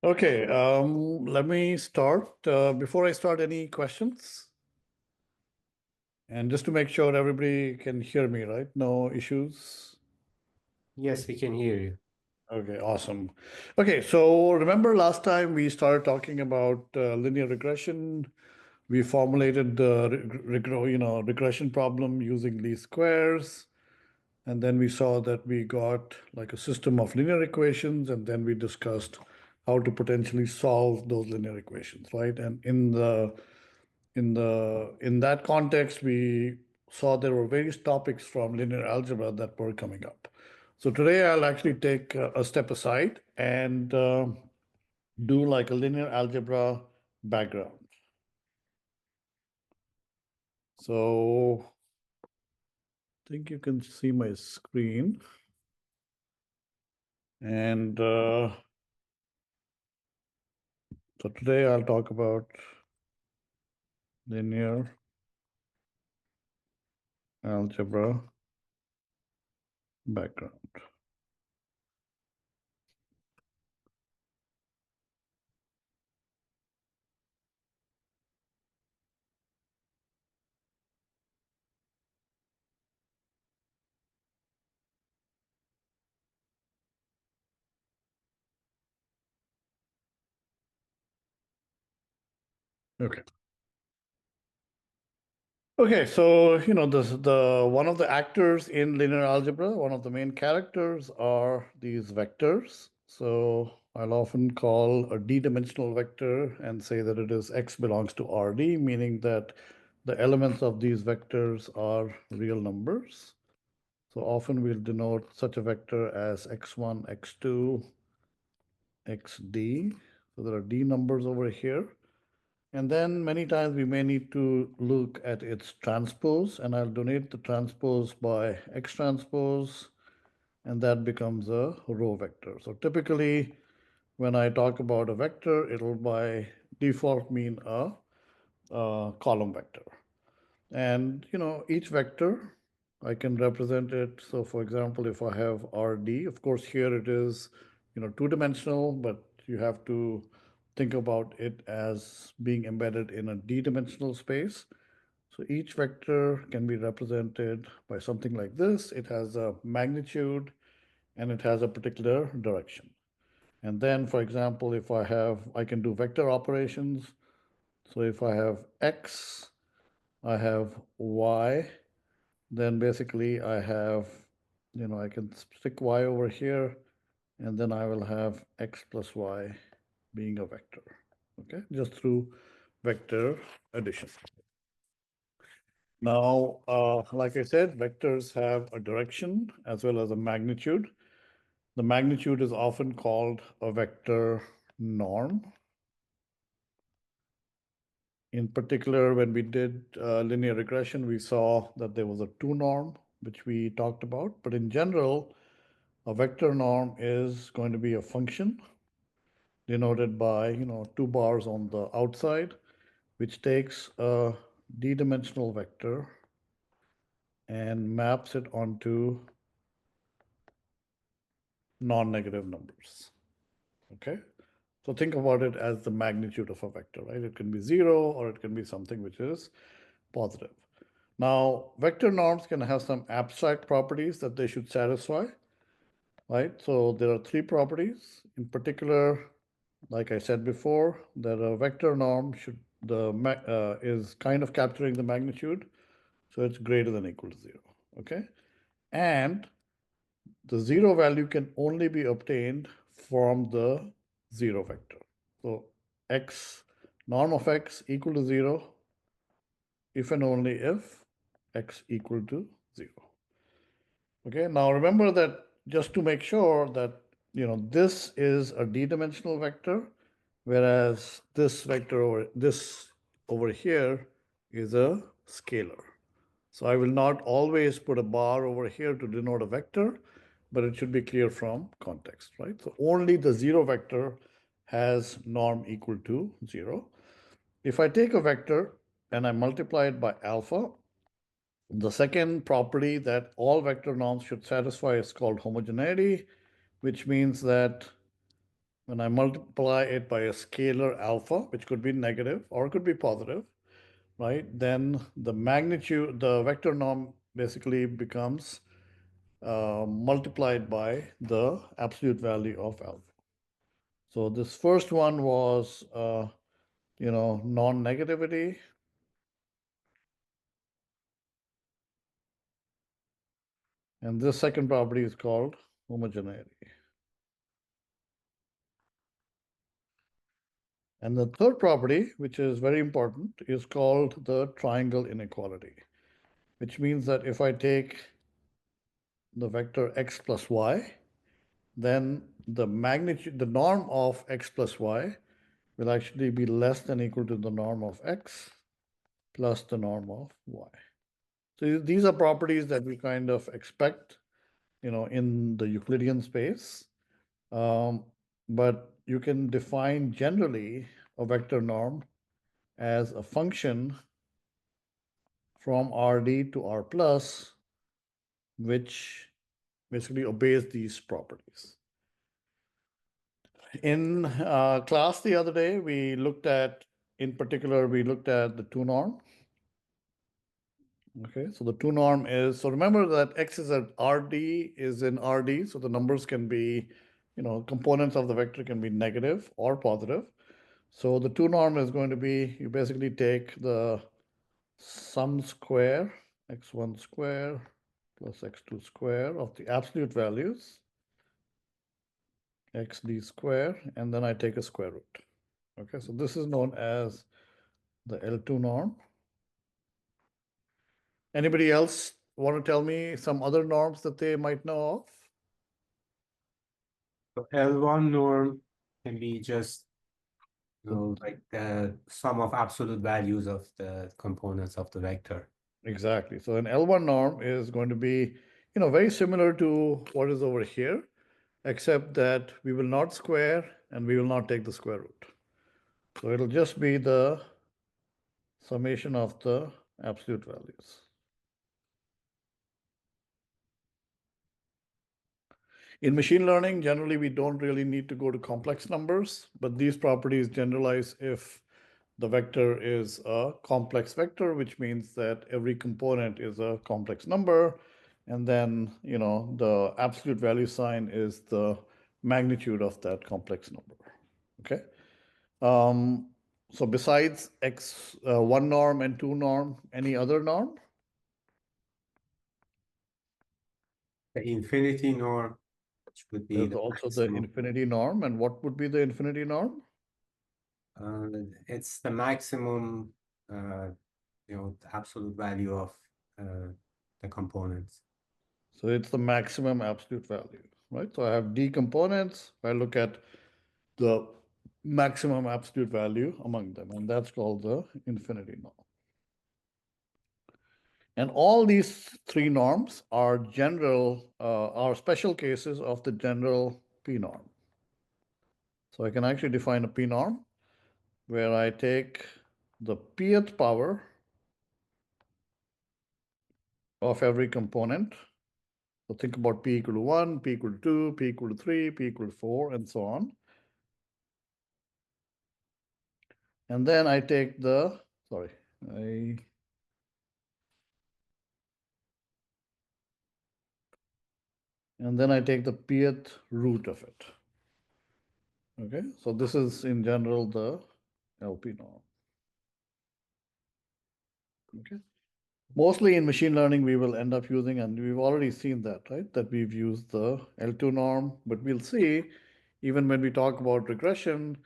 Okay, let me start. Before I start, any questions? And just to make sure everybody can hear me, right? No issues? Yes, we can hear you. Okay, awesome. Okay, so remember last time we started talking about linear regression. We formulated the regression problem using least squares. And then we saw that we got like a system of linear equations, and then we discussed how to potentially solve those linear equations, right? And in that context, we saw there were various topics from linear algebra that were coming up. So today I'll actually take a step aside and do like a linear algebra background. So I think you can see my screen. And so today I'll talk about linear algebra background. Okay. Okay, so the one of the actors in linear algebra, one of the main characters are these vectors. So I'll often call a d-dimensional vector and say that it is x belongs to Rd, meaning that the elements of these vectors are real numbers. So often we'll denote such a vector as x1, x2, xd. So there are d numbers over here. And then many times we may need to look at its transpose, and I'll denote the transpose by x transpose, and that becomes a row vector. So typically, when I talk about a vector, it'll by default mean a column vector. And each vector, I can represent it. So for example, if I have RD, of course here it is two-dimensional, but you have to think about it as being embedded in a d-dimensional space. So each vector can be represented by something like this. It has a magnitude and it has a particular direction. And then, for example, if I can do vector operations. So if I have x, I have y, then basically I have, I can stick y over here, and then I will have x plus y being a vector, okay, just through vector addition. Now, like I said, vectors have a direction as well as a magnitude. The magnitude is often called a vector norm. In particular, when we did linear regression, we saw that there was a 2 norm, which we talked about. But in general, a vector norm is going to be a function denoted by 2 bars on the outside, which takes a d-dimensional vector and maps it onto non-negative numbers. Okay? So think about it as the magnitude of a vector, right? It can be 0 or it can be something which is positive. Now, vector norms can have some abstract properties that they should satisfy, right? So there are 3 properties. In particular, like I said before, that a vector norm is kind of capturing the magnitude, so it's greater than or equal to 0, okay? And the 0 value can only be obtained from the 0 vector. So norm of x equal to 0 if and only if x equal to 0. Okay, now remember that just to make sure that this is a d-dimensional vector, whereas this over here is a scalar. So I will not always put a bar over here to denote a vector, but it should be clear from context, right? So only the 0 vector has norm equal to 0. If I take a vector and I multiply it by alpha, the second property that all vector norms should satisfy is called homogeneity, which means that when I multiply it by a scalar alpha, which could be negative or it could be positive, right? Then the magnitude, the vector norm basically becomes multiplied by the absolute value of alpha. So this first one was, non-negativity. And this second property is called homogeneity. And the third property, which is very important, is called the triangle inequality, which means that if I take the vector x plus y, then the magnitude, the norm of x plus y will actually be less than equal to the norm of x plus the norm of y. So these are properties that we kind of expect, in the Euclidean space. But you can define generally a vector norm as a function from Rd to R plus, which basically obeys these properties. In class the other day, in particular, we looked at the two norm. Okay, so the two norm is, so remember that x is at Rd is in Rd, so the numbers can be, components of the vector can be negative or positive. So the two norm is going to be, you basically take the sum square, x1 square plus x2 square of the absolute values, xd square, and then I take a square root. Okay, so this is known as the L2 norm. Anybody else want to tell me some other norms that they might know of? So L1 norm can be just, like the sum of absolute values of the components of the vector. Exactly. So an L1 norm is going to be, very similar to what is over here, except that we will not square and we will not take the square root. So it'll just be the summation of the absolute values. In machine learning, generally, we don't really need to go to complex numbers, but these properties generalize if the vector is a complex vector, which means that every component is a complex number. And then, the absolute value sign is the magnitude of that complex number. Okay. So besides one norm and two norm, any other norm? The infinity norm, which would be There's the also the maximum. infinity norm. And what would be the infinity norm? It's the maximum, the absolute value of the components. So it's the maximum absolute value, right? So I have d components. I look at the maximum absolute value among them, and that's called the infinity norm. And all these three norms are are special cases of the general p norm. So I can actually define a p norm where I take the pth power of every component. So think about p equal to 1, p equal to 2, p equal to 3, p equal to 4, and so on. And then I take the, sorry, and then I take the pth root of it. Okay, so this is in general the LP norm. Okay, mostly in machine learning, we will end up using, and we've already seen that, right? That we've used the L2 norm, but we'll see, even when we talk about regression,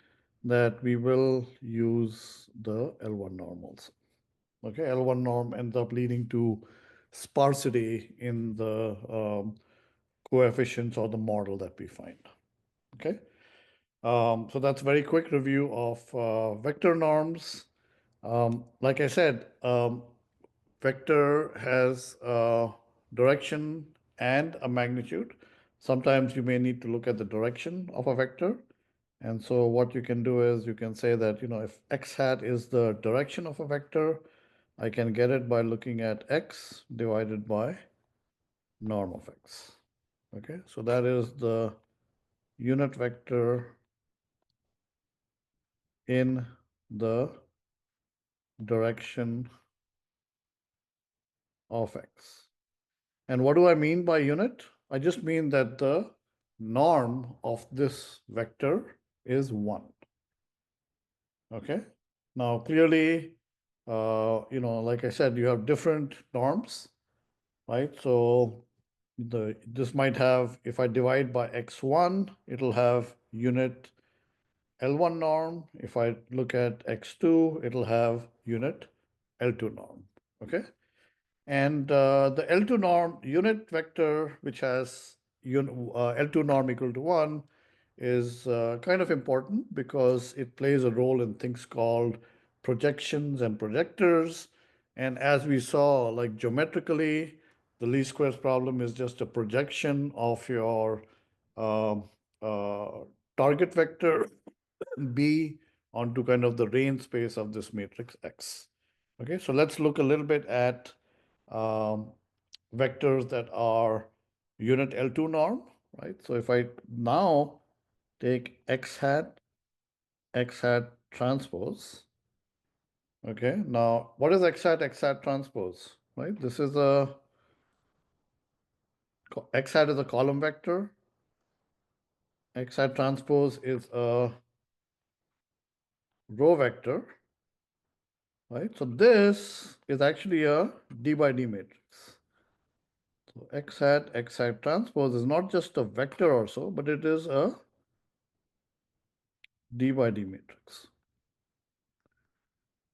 that we will use the L1 norm also. Okay, L1 norm ends up leading to sparsity in the coefficients or the model that we find. Okay, so that's a very quick review of vector norms. Like I said, vector has a direction and a magnitude. Sometimes you may need to look at the direction of a vector. And so what you can do is you can say that, if x hat is the direction of a vector, I can get it by looking at x divided by norm of x. Okay, so that is the unit vector in the direction of x. And what do I mean by unit? I just mean that the norm of this vector is 1. Okay. Now, clearly, like I said, you have different norms, right? So this might have, if I divide by x1, it'll have unit L1 norm. If I look at x2, it'll have unit L2 norm. Okay. And the L2 norm unit vector, which has L2 norm equal to 1, is kind of important because it plays a role in things called projections and projectors. And as we saw, like geometrically, the least squares problem is just a projection of your um, uh, target vector B onto kind of the range space of this matrix X. Okay, so let's look a little bit at vectors that are unit L2 norm, right? So if I now take x hat transpose, okay, now what is x hat transpose, right? This is x hat is a column vector, x hat transpose is a row vector, right? So this is actually a D by D matrix. So x hat transpose is not just a vector or so, but it is a D by D matrix.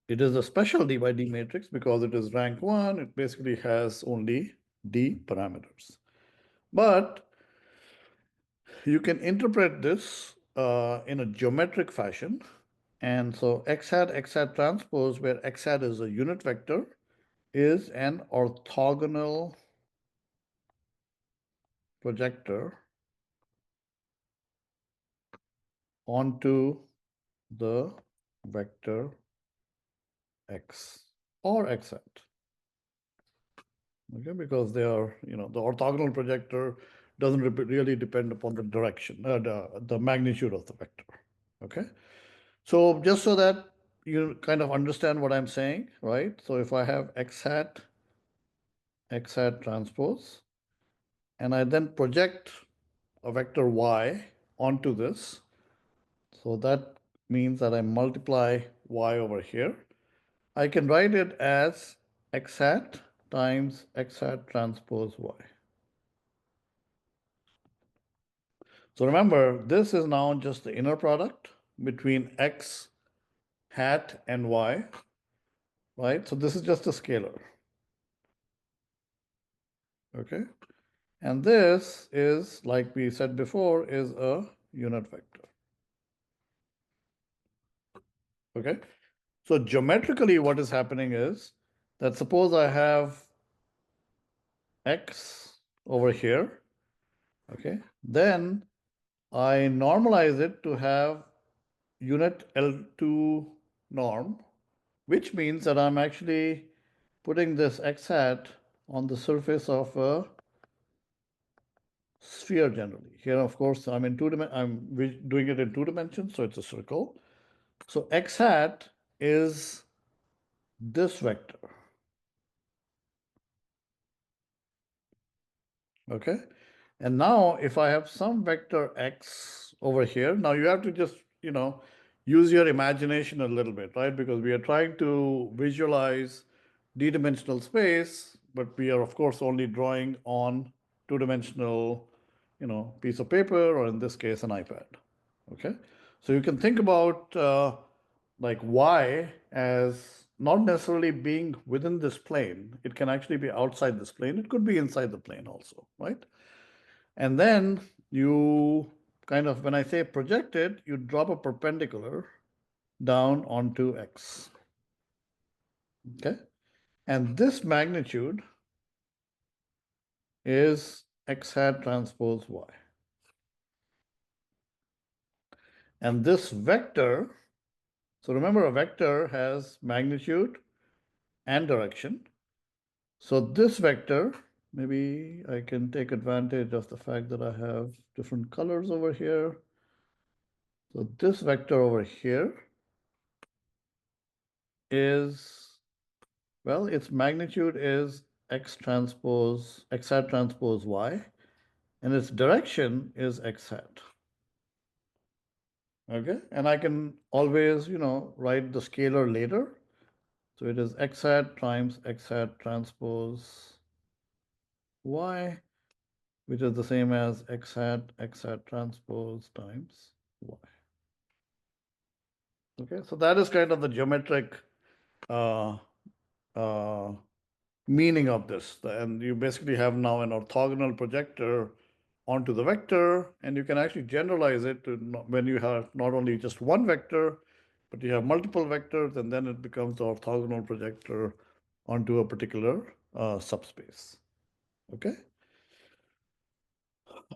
It is a special D by D matrix because it is rank 1. It basically has only D parameters. But you can interpret this in a geometric fashion. And so x hat transpose, where x hat is a unit vector, is an orthogonal projector onto the vector x or x hat. Okay, because they are, the orthogonal projector doesn't really depend upon the direction, the magnitude of the vector. Okay, so just so that you kind of understand what I'm saying, right? So if I have x hat transpose, and I then project a vector y onto this, so that means that I multiply y over here. I can write it as x hat times x hat transpose y. So remember, this is now just the inner product between x hat and y, right? So this is just a scalar, okay? And this is, like we said before, is a unit vector, okay? So geometrically, what is happening is that suppose I have x over here, okay? Then I normalize it to have unit L2 norm, which means that I'm actually putting this x hat on the surface of a sphere generally. Here, of course, I'm doing it in 2 dimensions, so it's a circle. So x hat is this vector, okay? And now if I have some vector x over here, now you have to just, use your imagination a little bit, right? Because we are trying to visualize d-dimensional space, but we are of course only drawing on 2-dimensional, piece of paper, or in this case, an iPad, okay? So you can think about like y as not necessarily being within this plane. It can actually be outside this plane. It could be inside the plane also, right? And then you kind of, when I say projected, you drop a perpendicular down onto x, okay? And this magnitude is x hat transpose y. And this vector, so remember a vector has magnitude and direction. So this vector, maybe I can take advantage of the fact that I have different colors over here. So this vector over here is, well, its magnitude is x hat transpose y, and its direction is x hat. Okay, and I can always, write the scalar later. So it is x hat times x hat transpose y, which is the same as x hat transpose times y. Okay, so that is kind of the geometric uh, uh, meaning of this. And you basically have now an orthogonal projector onto the vector, and you can actually generalize it to when you have not only just one vector, but you have multiple vectors, and then it becomes the orthogonal projector onto a particular subspace. Okay.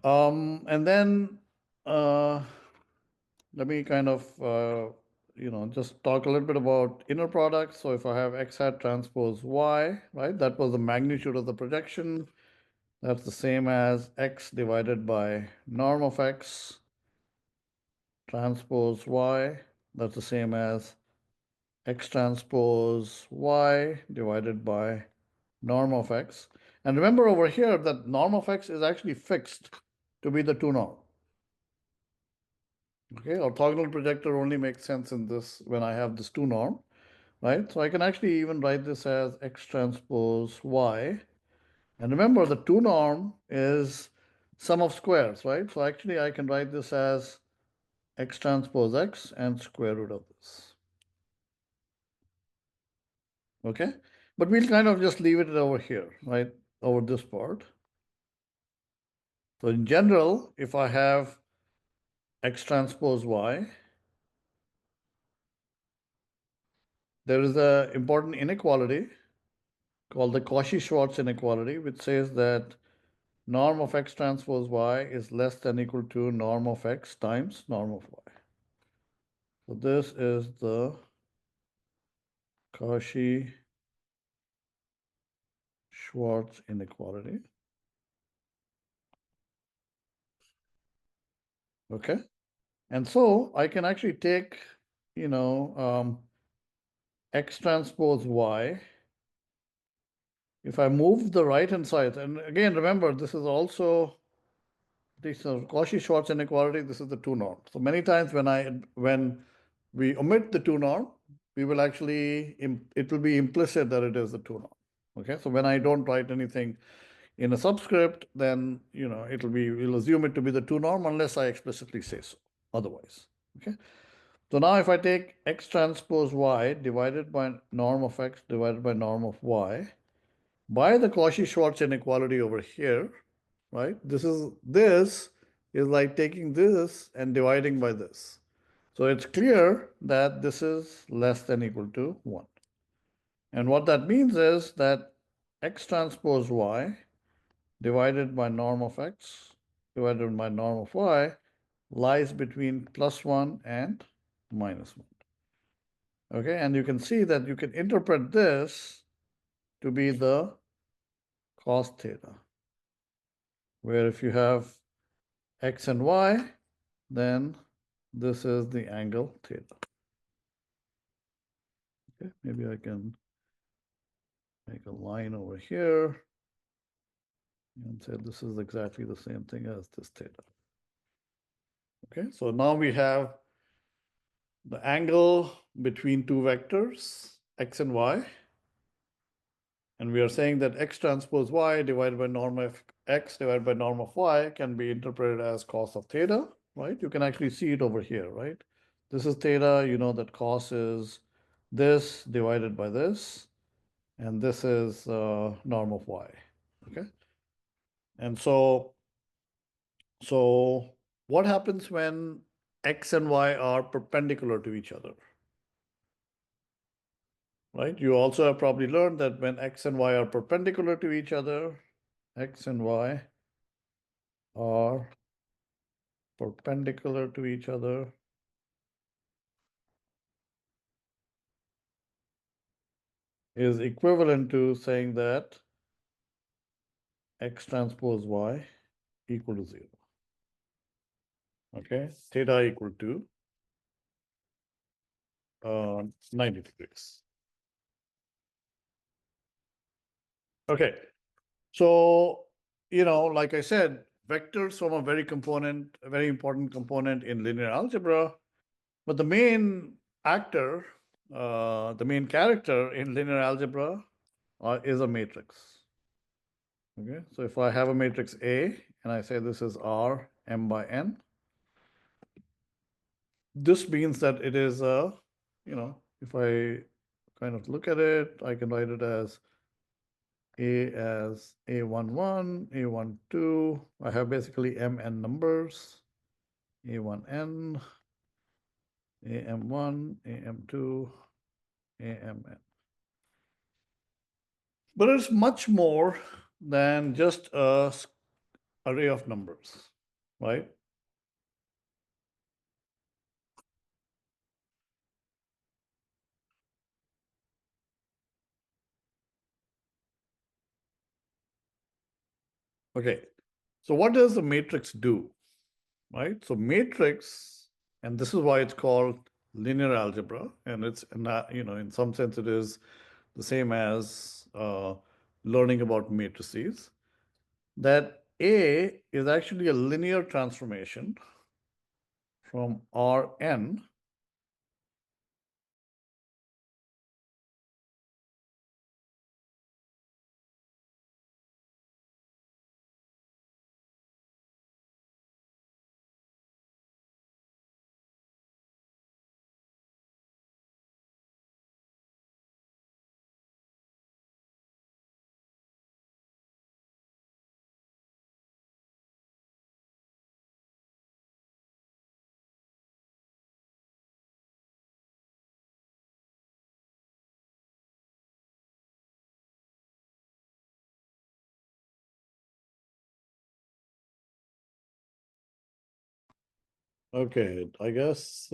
And then let me kind of just talk a little bit about inner products. So if I have x hat transpose y, right, that was the magnitude of the projection. That's the same as x divided by norm of x transpose y. That's the same as x transpose y divided by norm of x. And remember over here that norm of x is actually fixed to be the 2 norm. Okay, orthogonal projector only makes sense in this when I have this 2 norm, right? So I can actually even write this as x transpose y. And remember, the 2 norm is sum of squares, right? So actually I can write this as x transpose x and square root of this. Okay, but we'll kind of just leave it over here, right? Over this part. So in general, if I have x transpose y, there is an important inequality called the Cauchy-Schwarz inequality, which says that norm of x transpose y is less than equal to norm of x times norm of y. So this is the Cauchy-Schwarz inequality. Okay, and so I can actually take, x transpose y. If I move the right-hand side, and again, remember, this is also this Cauchy-Schwarz inequality. This is the 2 norm. So many times when we omit the 2 norm, we will actually, it will be implicit that it is the 2 norm. Okay, so when I don't write anything in a subscript, then, we'll assume it to be the 2 norm unless I explicitly say so otherwise. Okay, so now if I take x transpose y divided by norm of x divided by norm of y, by the Cauchy-Schwarz inequality over here, right? This is like taking this and dividing by this. So it's clear that this is less than equal to 1. And what that means is that x transpose y divided by norm of x divided by norm of y lies between +1 and -1. Okay, and you can see that you can interpret this to be the cos theta, where if you have x and y, then this is the angle theta. Okay, maybe I can make a line over here and say this is exactly the same thing as this theta. Okay, so now we have the angle between two vectors, x and y. And we are saying that x transpose y divided by norm of x divided by norm of y can be interpreted as cos of theta, right? You can actually see it over here, right? This is theta, you know that cos is this divided by this, and this is norm of y, okay? And so what happens when x and y are perpendicular to each other? Right? You also have probably learned that when x and y are perpendicular to each other, x and y are perpendicular to each other, is equivalent to saying that x transpose y equal to 0. Okay, theta equal to 90 degrees. Okay. So, like I said, vectors form a very important component in linear algebra. But the main actor, the main character in linear algebra is a matrix. Okay, so if I have a matrix A and I say this is R m by n, this means that it is a, if I kind of look at it, I can write it as A11, A12. I have basically mn numbers, A1n, AM1, AM2, AMN. But it's much more than just a array of numbers, right? Okay, so what does the matrix do, right? So matrix, and this is why it's called linear algebra, and it's not, in some sense it is the same as learning about matrices, that A is actually a linear transformation from Rn Okay, I guess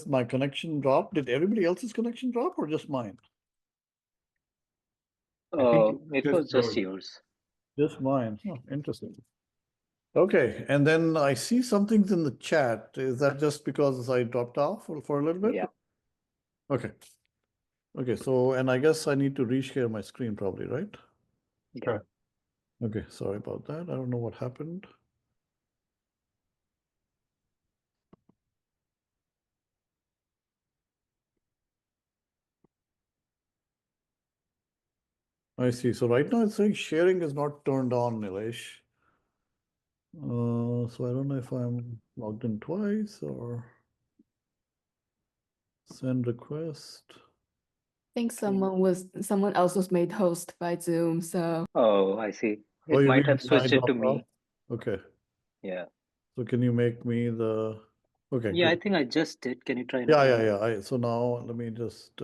my connection dropped. Did everybody else's connection drop or just mine? I think It was just yours. Just mine. Oh, interesting. Okay, and then I see some things in the chat. Is that just because I dropped off for a little bit? Yeah. Okay. Okay, so, and I guess I need to reshare my screen probably, right? Yeah. Okay, sorry about that. I don't know what happened. I see. So right now it's saying sharing is not turned on, Nilesh. So I don't know if I'm logged in twice or send request. I think someone else was made host by Zoom, so Oh, I see. Oh, It you might mean have when I switched it to dropped off? me. Okay. Yeah. So can you make me the, okay, Yeah, I good. think I just did. Can you try Yeah, now? yeah. So now let me just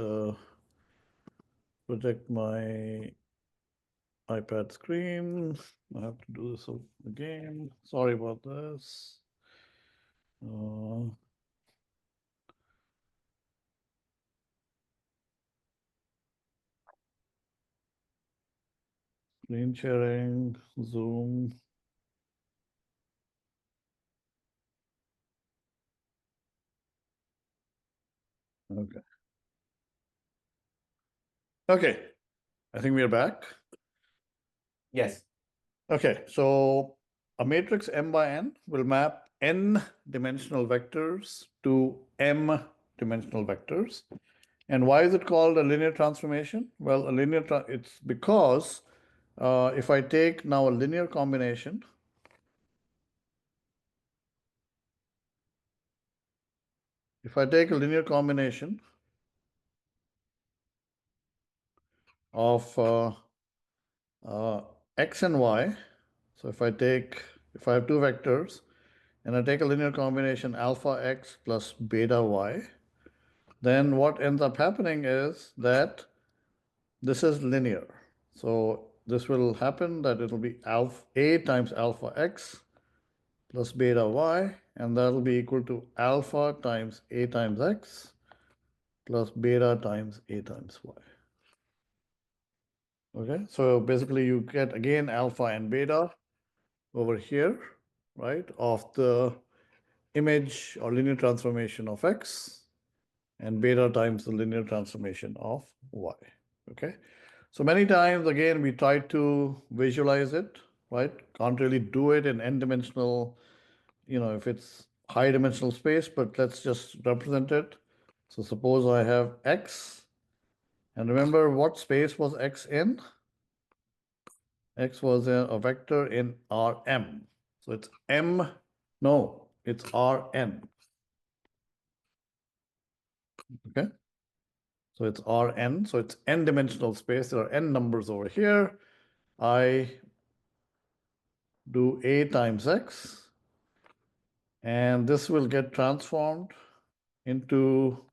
project my iPad screen. I have to do this again. Sorry about this. Screen sharing, Zoom. Okay. Okay. I think we are back. Yes. Okay, so a matrix M by N will map N dimensional vectors to M dimensional vectors. And why is it called a linear transformation? Well, it's because if I take now a linear combination, of X and Y, so if I have two vectors and I take a linear combination alpha X plus beta Y, then what ends up happening is that this is linear. So this will happen that it'll be A times alpha X plus beta Y, and that'll be equal to alpha times A times X plus beta times A times Y. Okay, so basically you get again alpha and beta over here, right, of the image or linear transformation of X. and beta times the linear transformation of y, okay? So many times, again, we try to visualize it, right? Can't really do it in n-dimensional, if it's high dimensional space, but let's just represent it. So suppose I have x, and remember what space was x in? X was a vector in Rm. So it's M, no, it's Rn. Okay? So it's Rn, so it's n-dimensional space. There are n numbers over here. I do A times X, and this will get transformed into,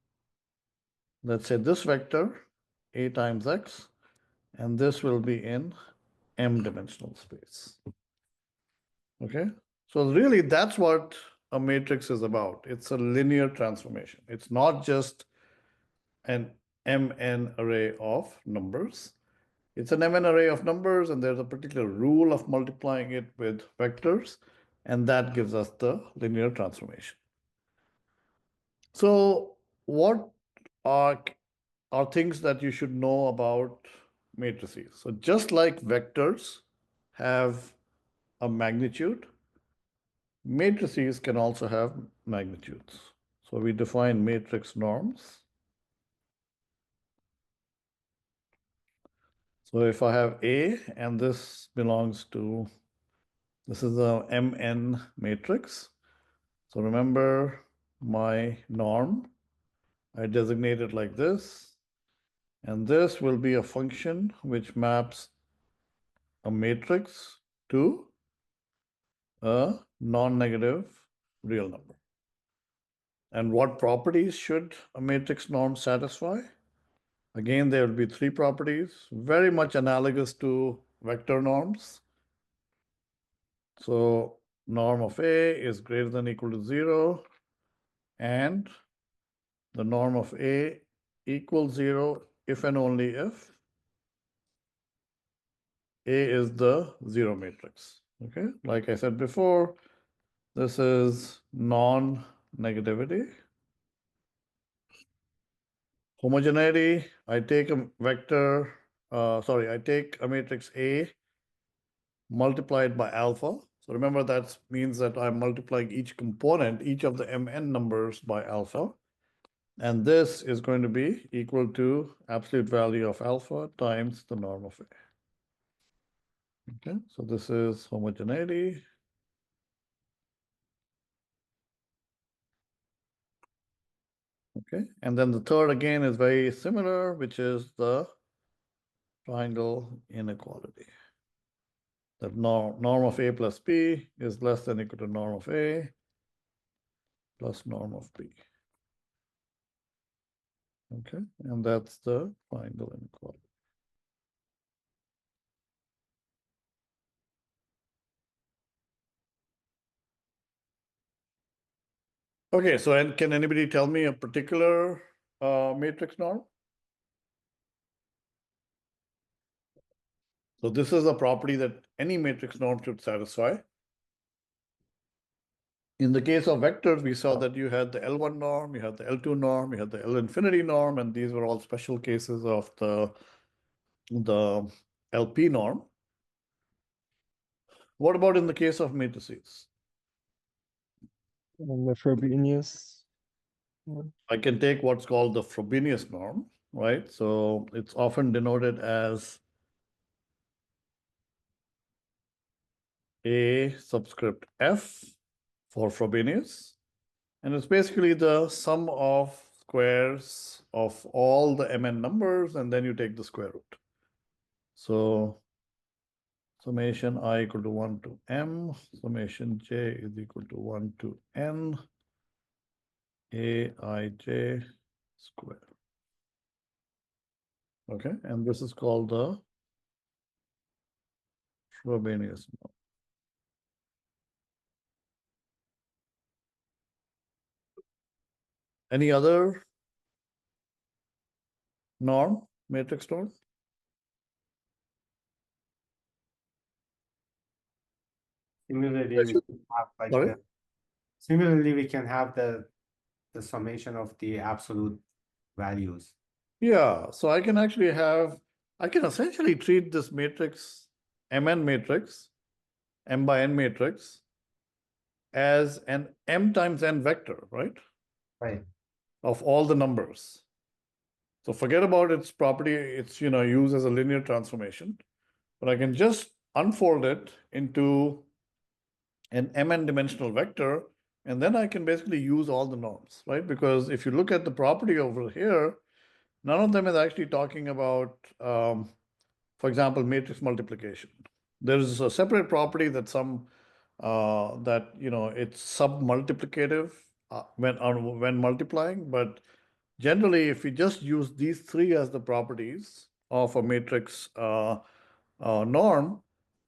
let's say, this vector, A times X, and this will be in m-dimensional space. Okay? So really, that's what a matrix is about. It's a linear transformation. It's not just an mn array of numbers. It's an mn array of numbers, and there's a particular rule of multiplying it with vectors, and that gives us the linear transformation. So what are things that you should know about matrices? So just like vectors have a magnitude, matrices can also have magnitudes. So we define matrix norms. So if I have A and this belongs to, this is a Mn matrix. So remember my norm, I designate it like this. And this will be a function which maps a matrix to a non-negative real number. And what properties should a matrix norm satisfy? Again, there will be three properties, very much analogous to vector norms. So norm of A is greater than or equal to 0, and the norm of A equals 0 if and only if A is the zero matrix. Okay, like I said before, this is non-negativity. Homogeneity, I take a vector, I take a matrix A multiplied by alpha. So remember that means that I'm multiplying each component, each of the mn numbers by alpha. And this is going to be equal to absolute value of alpha times the norm of A. Okay, so this is homogeneity. Okay, and then the third again is very similar, which is the triangle inequality. That norm of A plus B is less than or equal to norm of A plus norm of B. Okay, and that's the triangle inequality. Okay, so and can anybody tell me a particular matrix norm? So this is a property that any matrix norm should satisfy. In the case of vectors, we saw that you had the L1 norm, you had the L2 norm, you had the L infinity norm, and these were all special cases of the LP norm. What about in the case of matrices? And the Frobenius. I can take what's called the Frobenius norm, right? So it's often denoted as A subscript F for Frobenius. And it's basically the sum of squares of all the mn numbers, and then you take the square root. So summation I equal to 1 to m, summation j is equal to 1 to n, aij square. Okay, and this is called the Frobenius norm. Any other norm, matrix norm? Similarly, we can have Sorry? similarly we can have the summation of the absolute values. Yeah, so I can actually I can essentially treat this matrix, Mn matrix, M by N matrix, as an M times N vector, right? Right. Of all the numbers. So forget about its property, it's used as a linear transformation, but I can just unfold it into an Mn dimensional vector, and then I can basically use all the norms, right? Because if you look at the property over here, none of them is actually talking about, for example, matrix multiplication. There's a separate property that it's sub-multiplicative when multiplying, but generally, if we just use these three as the properties of a matrix norm,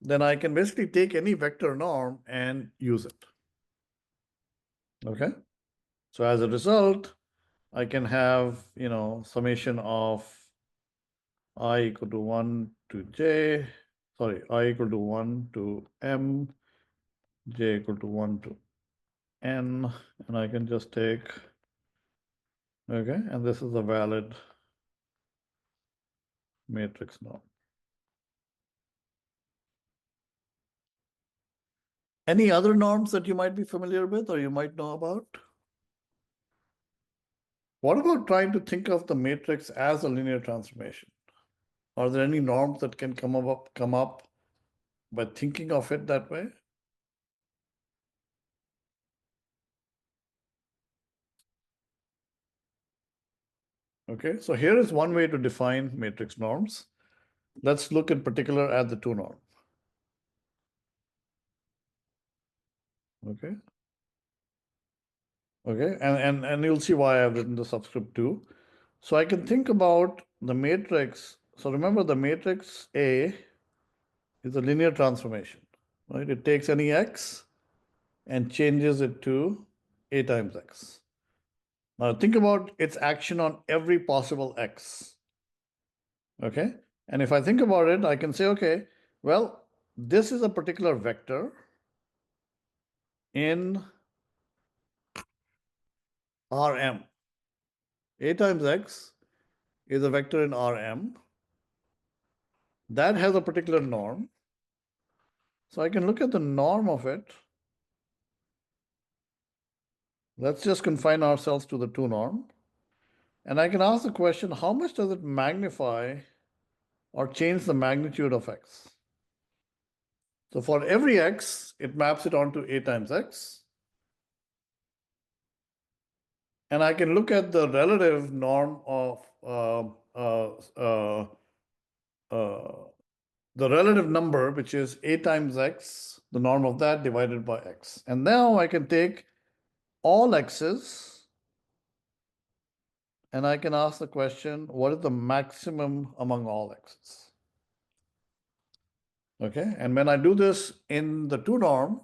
then I can basically take any vector norm and use it. Okay? So as a result, I can have, summation of I equal to 1 to j, sorry, I equal to 1 to m, j equal to 1 to n, and I can just take, okay, and this is a valid matrix norm. Any other norms that you might be familiar with or you might know about? What about trying to think of the matrix as a linear transformation? Are there any norms that can come up by thinking of it that way? Okay, so here is one way to define matrix norms. Let's look in particular at the two norm. Okay. Okay, and you'll see why I've written the subscript 2. So I can think about the matrix. So remember, the matrix A is a linear transformation, right? It takes any x and changes it to A times x. Now think about its action on every possible x. Okay, and if I think about it, I can say, okay, well, this is a particular vector in Rm. A times x is a vector in Rm that has a particular norm. So I can look at the norm of it. Let's just confine ourselves to the 2 norm. And I can ask the question, how much does it magnify or change the magnitude of x? So for every x, it maps it onto A times x. And I can look at the relative norm of the relative number, which is A times x, the norm of that divided by x. And now I can take all x's and I can ask the question, what is the maximum among all x's? Okay, and when I do this in the 2 norm,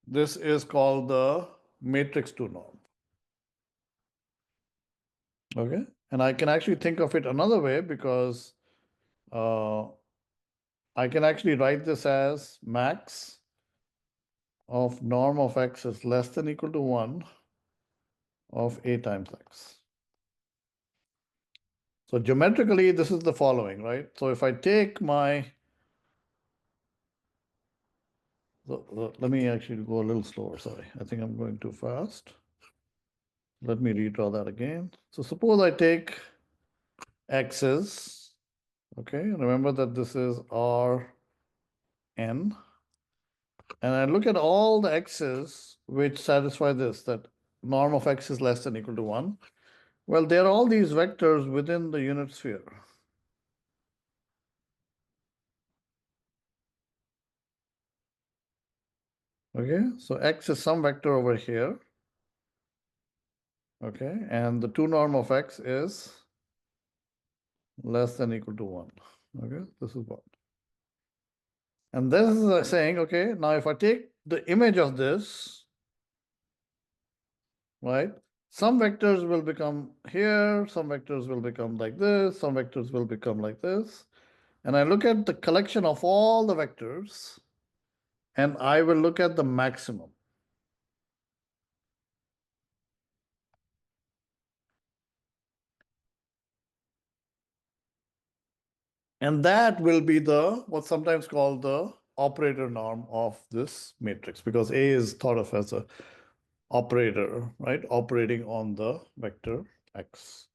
this is called the matrix 2 norm. Okay, and I can actually think of it another way because I can actually write this as max of norm of x is less than equal to 1 of A times x. So geometrically, this is the following, right? So if I take let me actually go a little slower, sorry. I think I'm going too fast. Let me redraw that again. So suppose I take x's, okay? Remember that this is Rn. And I look at all the x's which satisfy this, that norm of x is less than equal to 1. Well, there are all these vectors within the unit sphere. Okay, so x is some vector over here. Okay, and the 2 norm of x is less than equal to 1. Okay, this is 1. And this is saying, okay, now if I take the image of this, right, some vectors will become here, some vectors will become like this, some vectors will become like this. And I look at the collection of all the vectors, and I will look at the maximum. And that will be the what's sometimes called the operator norm of this matrix, because A is thought of as a operator, right? Operating on the vector X.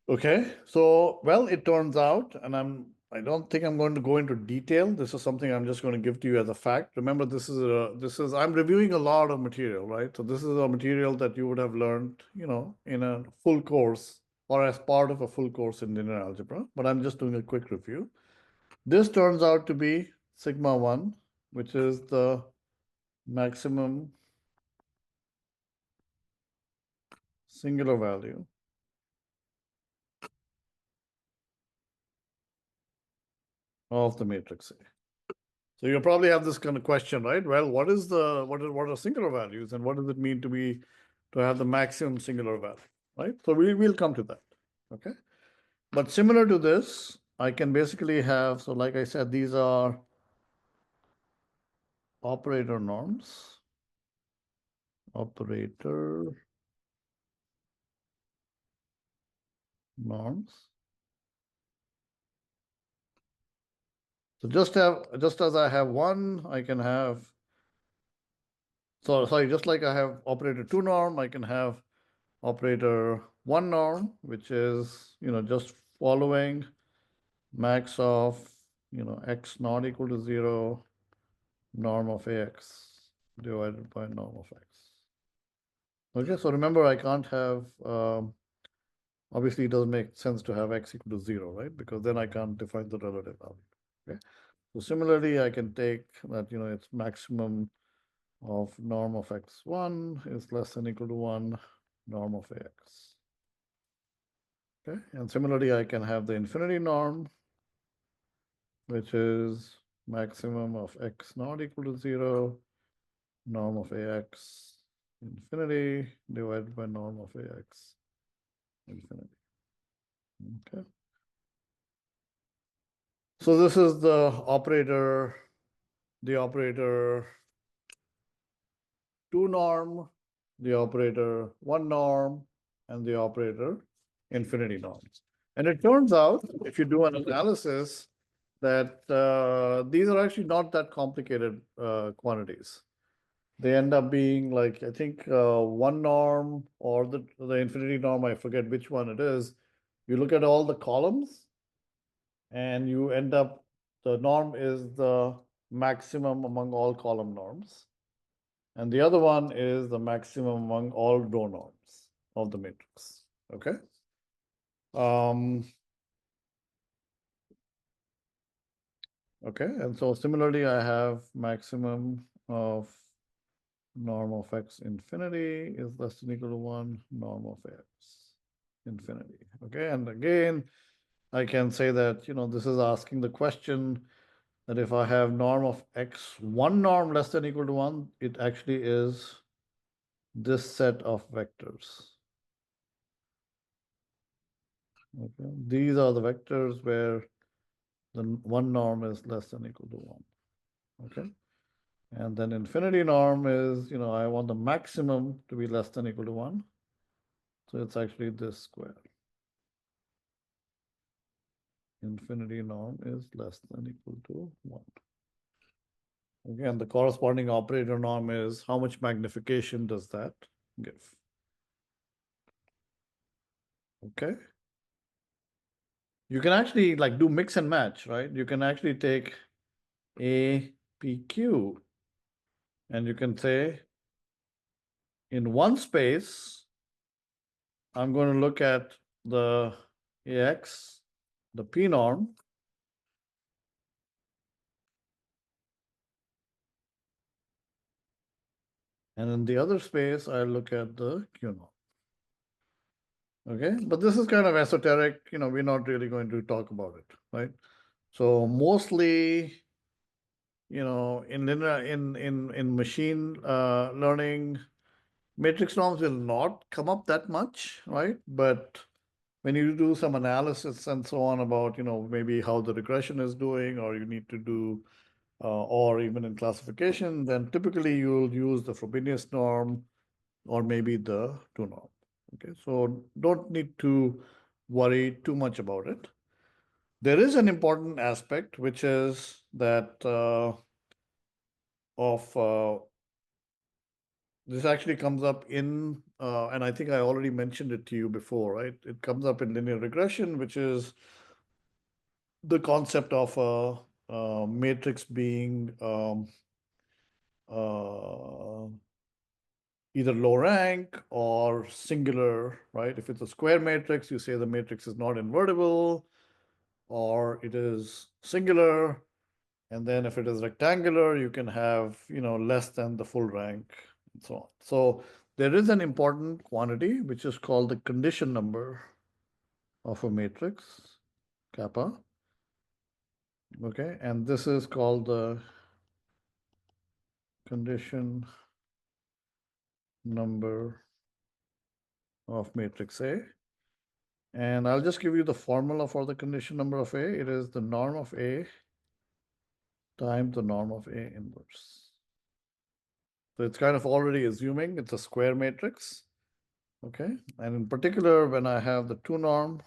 Okay, so well, it turns out, and I don't think I'm going to go into detail. This is something I'm just going to give to you as a fact. Remember, I'm reviewing a lot of material, right? So this is a material that you would have learned, in a full course or as part of a full course in linear algebra, but I'm just doing a quick review. This turns out to be sigma 1, which is the maximum singular value of the matrix A. So you'll probably have this kind of question, right? Well, what are singular values, and what does it mean to have the maximum singular value, right? So we'll come to that, okay? But similar to this, I can basically have, so like I said, these are operator norms. Operator norms. So just as I have one, I can have, so sorry, just like I have operator 2 norm, I can have operator 1 norm, which is, just following max of, x not equal to 0, norm of ax divided by norm of x. Okay, so remember, I can't have, obviously it doesn't make sense to have x equal to 0, right? Because then I can't define the relative value, okay? So similarly, I can take that, it's maximum of norm of x1 is less than equal to 1, norm of ax. Okay, and similarly, I can have the infinity norm, which is maximum of x not equal to 0, norm of ax infinity divided by norm of ax infinity. Okay. So this is the operator 2 norm, the operator 1 norm, and the operator infinity norms. And it turns out, if you do an analysis, that these are actually not that complicated quantities. They end up being like, I think, 1 norm or the infinity norm, I forget which one it is. You look at all the columns, and you end up, the norm is the maximum among all column norms. And the other one is the maximum among all row norms of the matrix, okay? Okay, and so similarly, I have maximum of norm of x infinity is less than equal to 1, norm of x infinity, okay? And again, I can say that, this is asking the question that if I have norm of x1 norm less than equal to 1, it actually is this set of vectors. Okay, these are the vectors where the 1 norm is less than equal to 1. Okay, and then infinity norm is, I want the maximum to be less than equal to 1. So it's actually this square. Infinity norm is less than equal to 1. Okay, and the corresponding operator norm is how much magnification does that give? Okay. You can actually like do mix and match, right? You can actually take A, P, Q, and you can say in one space, I'm going to look at the AX, the P norm, and in the other space, I look at the Q norm. Okay, but this is kind of esoteric, we're not really going to talk about it, right? So mostly, in machine learning, matrix norms will not come up that much, right? But when you do some analysis and so on about, maybe how the regression is doing, or you need to do, or even in classification, then typically you'll use the Frobenius norm or maybe the 2 norm. Okay, so don't need to worry too much about it. there is an important aspect, which is that this actually comes up in, and I think I already mentioned it to you before, right? It comes up in linear regression, which is the concept of a matrix being either low rank or singular, right? If it's a square matrix, you say the matrix is not invertible, or it is singular. And then if it is rectangular, you can have, less than the full rank and so on. So there is an important quantity, which is called the condition number of a matrix, kappa. Okay, and this is called the condition number of matrix A. And I'll just give you the formula for the condition number of A. It is the norm of A times the norm of A inverse. So it's kind of already assuming it's a square matrix. Okay, and in particular, when I have the 2 norm,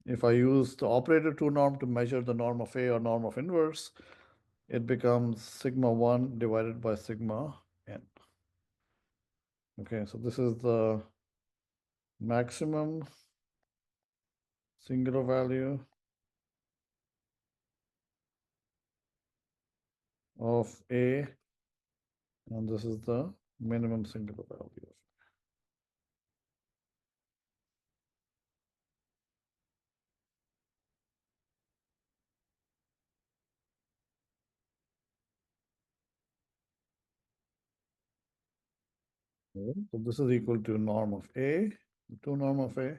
if I use the operator 2 norm to measure the norm of A or norm of inverse, it becomes sigma 1 divided by sigma n. Okay, so this is the maximum singular value of A, and this is the minimum singular value of A. So this is equal to norm of A, the 2 norm of A,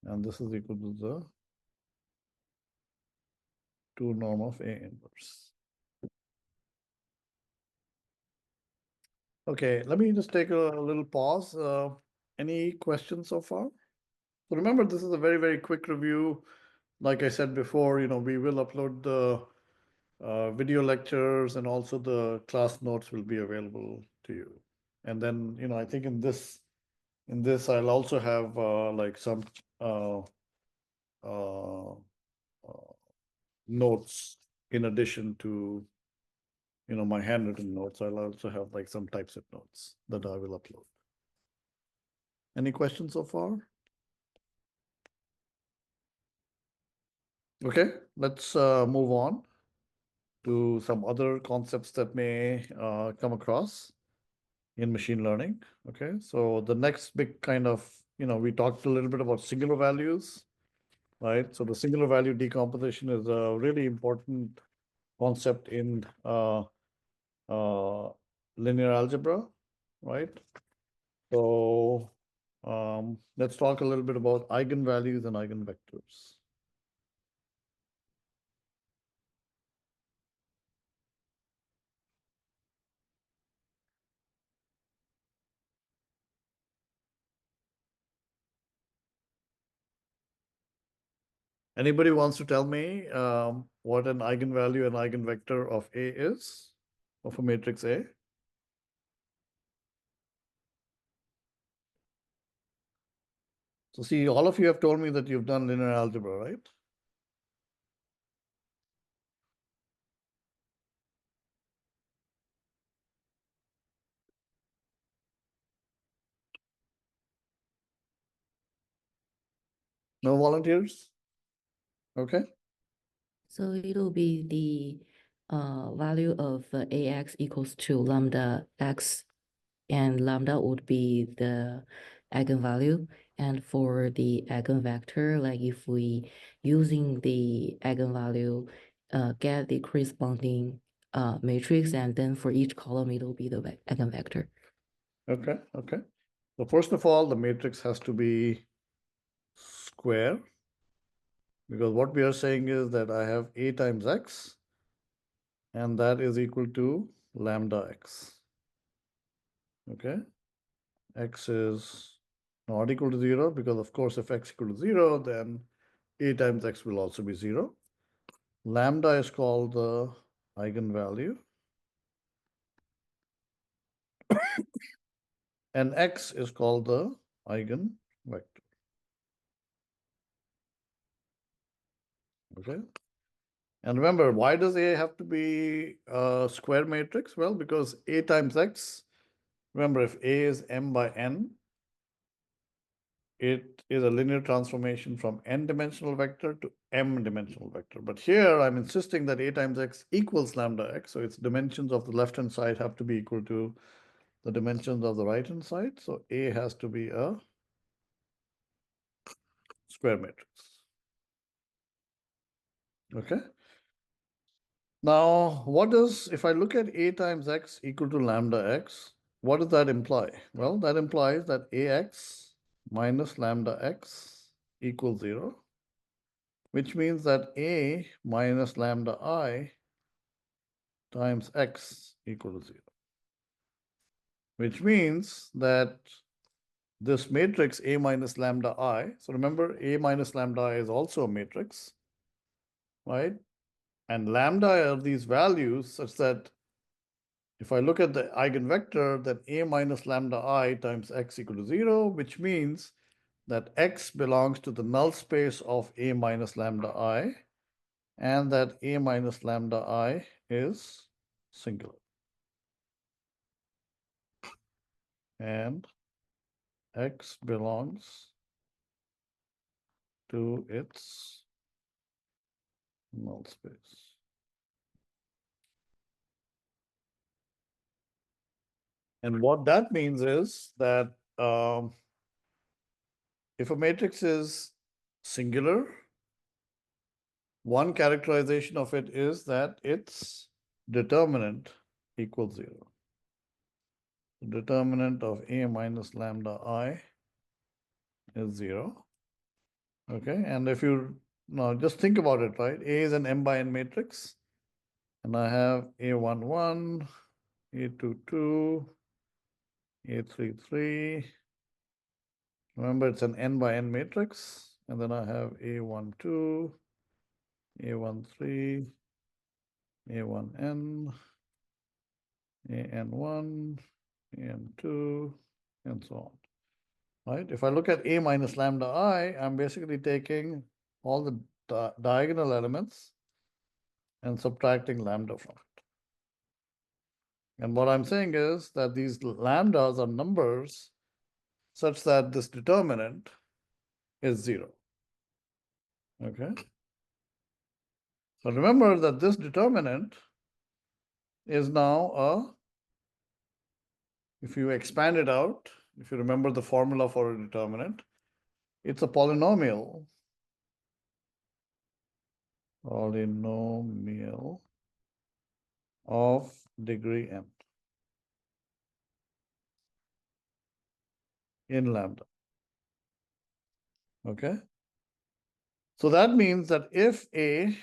and this is equal to the 2 norm of A inverse. Okay, let me just take a little pause. Any questions so far? So remember, this is a very, very quick review. Like I said before, we will upload the video lectures, and also the class notes will be available to you. And then, I think in this I'll also have like some notes in addition to my handwritten notes. I'll also have like some typeset notes that I will upload. Any questions so far? Okay, let's move on to some other concepts that may come across in machine learning. Okay, so the next big kind of, we talked a little bit about singular values, right? So the singular value decomposition is a really important concept in linear algebra, right? So let's talk a little bit about eigenvalues and eigenvectors. Anybody wants to tell me what an eigenvalue and eigenvector of A is, of a matrix A? So see, all of you have told me that you've done linear algebra, right? No volunteers? Okay. So it'll be the value of AX equals to lambda X, and lambda would be the eigenvalue. And for the eigenvector, like if we using the eigenvalue, get the corresponding matrix, and then for each column, it'll be the eigenvector. Okay. Okay. So first of all, the matrix has to be square, because what we are saying is that I have A times X, and that is equal to lambda X. Okay. X is not equal to 0, because of course, if X equal to 0, then A times X will also be 0. Lambda is called the eigenvalue, and X is called the eigenvector. Okay. And remember, why does A have to be a square matrix? Well, because A times X, remember, if A is M by N, it is a linear transformation from n-dimensional vector to m-dimensional vector. But here I'm insisting that A times X equals lambda X. So its dimensions of the left-hand side have to be equal to the dimensions of the right-hand side. So A has to be a square matrix. Okay. Now, what does, if I look at A times X equal to lambda X, what does that imply? Well, that implies that AX minus lambda X equals 0, which means that A minus lambda I times X equal to 0, which means that this matrix A minus lambda I, so remember A minus lambda I is also a matrix, right? And lambda are these values such that if I look at the eigenvector, then A minus lambda I times X equal to 0, which means that X belongs to the null space of A minus lambda I, and that A minus lambda I is singular. And X belongs to its null space. And what that means is that if a matrix is singular, one characterization of it is that its determinant equals 0. The determinant of A minus lambda I is 0. Okay, and if you now just think about it, right? A is an m by n matrix, and I have A11, A22, A33. Remember, it's an n by n matrix, and then I have A12, A13, A1n, AN1, AN2, and so on. Right? If I look at A minus lambda I, I'm basically taking all the diagonal elements and subtracting lambda from it. And what I'm saying is that these lambdas are numbers such that this determinant is 0. Okay? But remember that this determinant is now if you expand it out, if you remember the formula for a determinant, it's a polynomial of degree n in lambda. Okay? So that means that if A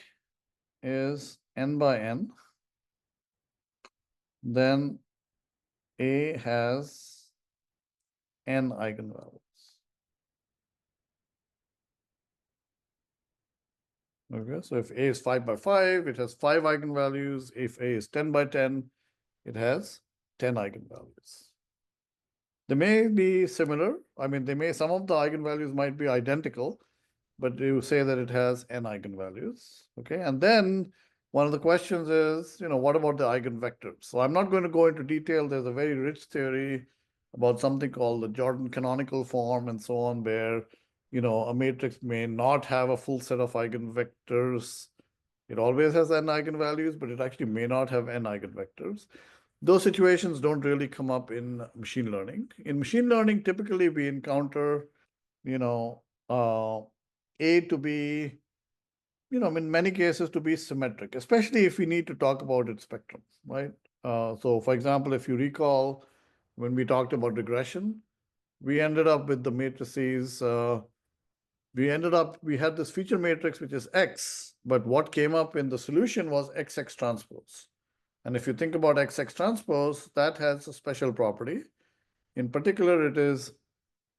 is n by n, then A has n eigenvalues. Okay, so if A is 5 by 5, it has 5 eigenvalues. If A is 10 by 10, it has 10 eigenvalues. They may be similar. I mean, some of the eigenvalues might be identical, but you say that it has n eigenvalues. Okay, and then one of the questions is, what about the eigenvectors? So I'm not going to go into detail. There's a very rich theory about something called the Jordan canonical form and so on, where a matrix may not have a full set of eigenvectors. It always has n eigenvalues, but it actually may not have n eigenvectors. Those situations don't really come up in machine learning. In machine learning, typically we encounter, A to be, in many cases to be symmetric, especially if we need to talk about its spectrum, right? So for example, if you recall, when we talked about regression, we ended up with the matrices, we had this feature matrix, which is X, but what came up in the solution was XX transpose. And if you think about XX transpose, that has a special property. In particular, it is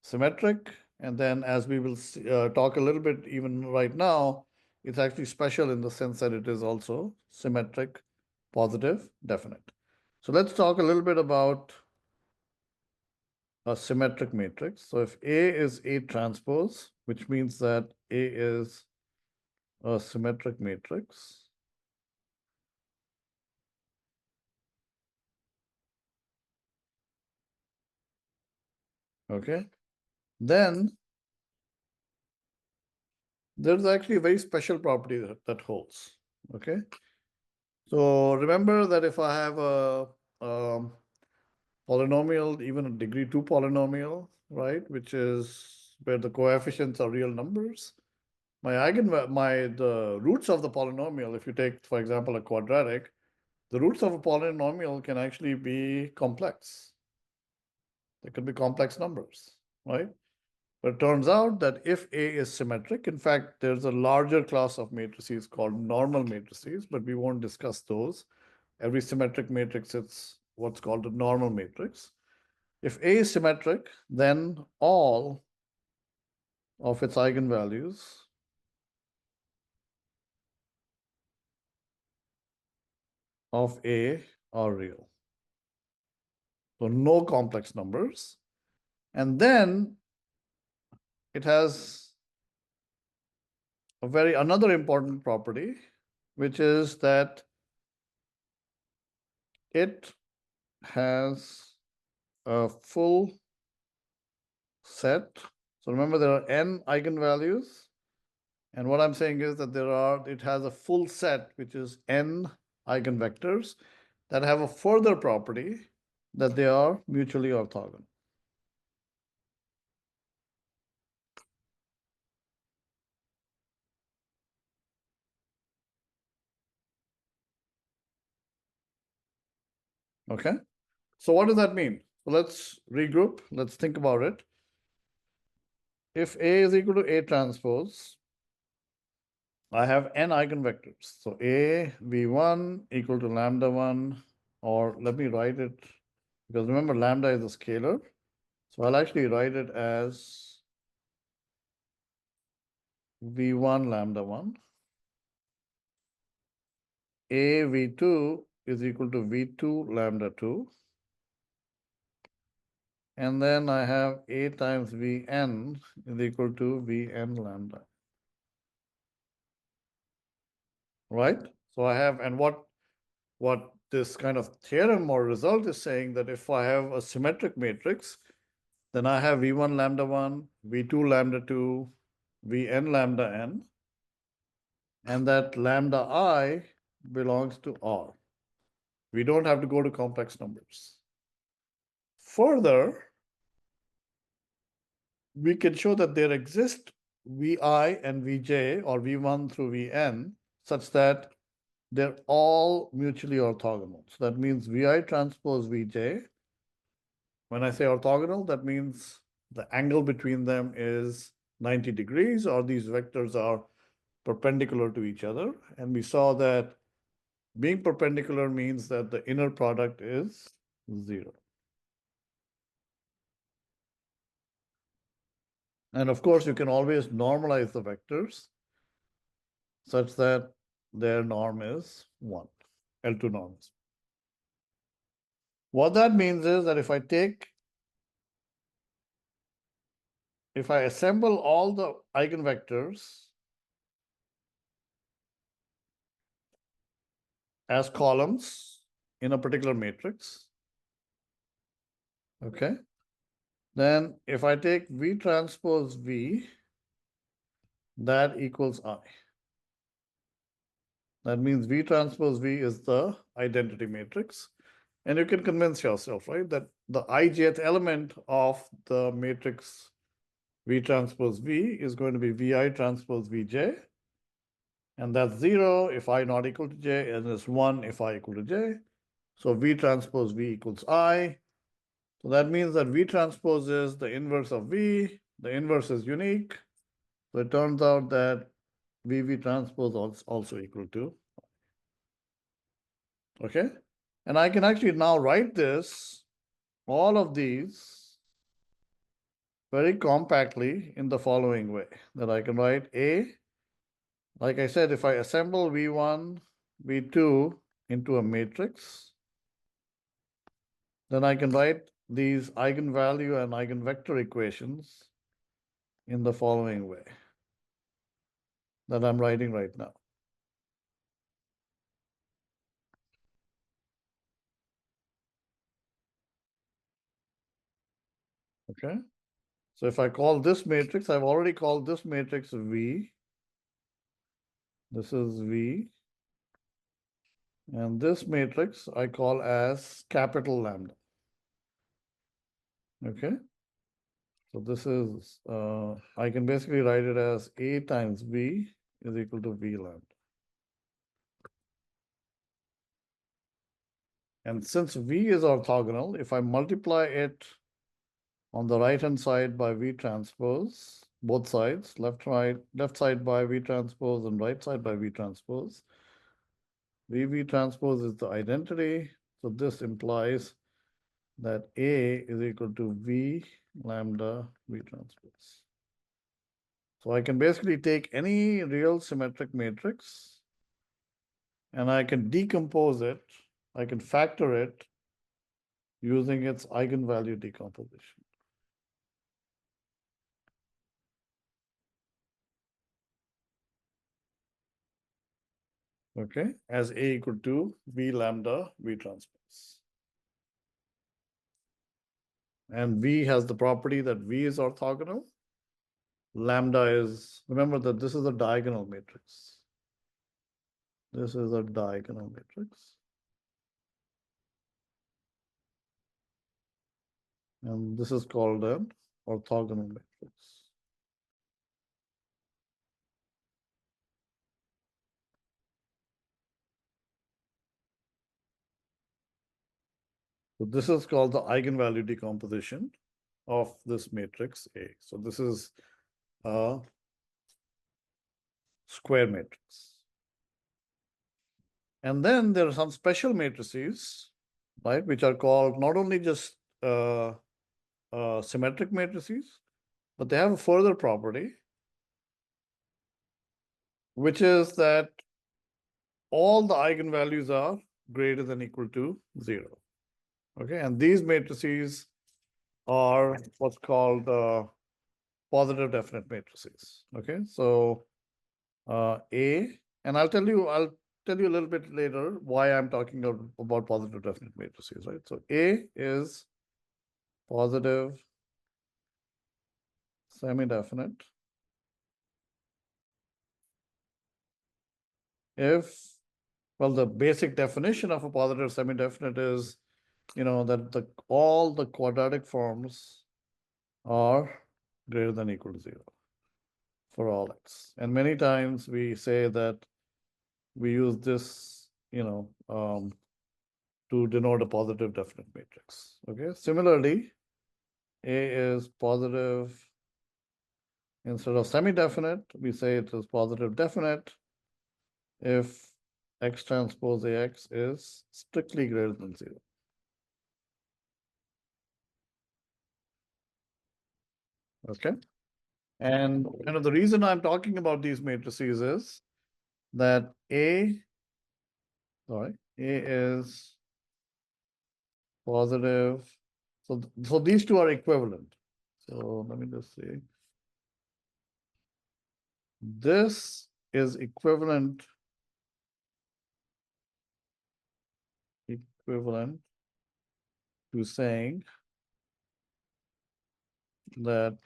symmetric. And then as we will talk a little bit even right now, it's actually special in the sense that it is also symmetric, positive, definite. So let's talk a little bit about a symmetric matrix. So if A is A transpose, which means that A is a symmetric matrix okay, then there's actually a very special property that holds. Okay. So remember that if I have a polynomial, even a degree 2 polynomial, right, which is where the coefficients are real numbers, the roots of the polynomial, if you take, for example, a quadratic, the roots of a polynomial can actually be complex. They could be complex numbers, right? But it turns out that if A is symmetric, in fact, there's a larger class of matrices called normal matrices, but we won't discuss those. Every symmetric matrix is what's called a normal matrix. If A is symmetric, then all of its eigenvalues of A are real. So no complex numbers. And then it has another important property, which is that it has a full set. So remember, there are n eigenvalues. And what I'm saying is that it has a full set, which is n eigenvectors that have a further property that they are mutually orthogonal. Okay. So what does that mean? So let's regroup. Let's think about it. If A is equal to A transpose, I have n eigenvectors. So A V1 equal to lambda 1, or let me write it, because remember lambda is a scalar. So I'll actually write it as V1 lambda 1. A V2 is equal to V2 lambda 2. And then I have A times Vn is equal to Vn lambda. Right? So I have, and what this kind of theorem or result is saying that if I have a symmetric matrix, then I have V1 lambda 1, V2 lambda 2, Vn lambda n, and that lambda I belongs to R. We don't have to go to complex numbers. Further, we can show that there exist Vi and Vj, or V1 through Vn, such that they're all mutually orthogonal. So that means Vi transpose Vj. When I say orthogonal, that means the angle between them is 90 degrees, or these vectors are perpendicular to each other. And we saw that being perpendicular means that the inner product is 0. And of course, you can always normalize the vectors such that their norm is 1, L2 norms. What that means is that if I assemble all the eigenvectors as columns in a particular matrix, okay, then if I take V transpose V, that equals I. That means V transpose V is the identity matrix. And you can convince yourself, right, that the ijth element of the matrix V transpose V is going to be Vi transpose Vj. And that's 0 if I not equal to j, and it's 1 if I equal to j. So V transpose V equals I. So that means that V transpose is the inverse of V. The inverse is unique. So it turns out that VV transpose is also equal to. Okay. And I can actually now write this, all of these, very compactly in the following way, that I can write A, like I said, if I assemble V1, V2 into a matrix, then I can write these eigenvalue and eigenvector equations in the following way. that I'm writing right now. Okay. So if I call this matrix, I've already called this matrix V. This is V. And this matrix I call as capital lambda. Okay. So this is, I can basically write it as A times V is equal to V lambda. And since V is orthogonal, if I multiply it on the right-hand side by V transpose, both sides, left side by V transpose and right side by V transpose, V transpose is the identity. So this implies that A is equal to V lambda V transpose. So I can basically take any real symmetric matrix and I can decompose it. I can factor it using its eigenvalue decomposition. Okay, as A equal to V lambda V transpose. And V has the property that V is orthogonal. Lambda is, remember that this is a diagonal matrix. This is a diagonal matrix. And this is called an orthogonal matrix. So this is called the eigenvalue decomposition of this matrix A. So this is a square matrix. And then there are some special matrices, right, which are called not only just symmetric matrices, but they have a further property, which is that all the eigenvalues are greater than or equal to 0. Okay, and these matrices are what's called positive definite matrices. Okay, so A, and I'll tell you a little bit later why I'm talking about positive definite matrices, right? So A is positive semi-definite if, well, the basic definition of a positive semi-definite is, that all the quadratic forms are greater than or equal to 0 for all x. And many times we say that we use this, to denote a positive definite matrix. Okay. Similarly, A is positive. Instead of semi-definite, we say it is positive definite if X transpose AX is strictly greater than 0. Okay. And the reason I'm talking about these matrices is that A is positive. So these two are equivalent. So let me just say this is equivalent to saying that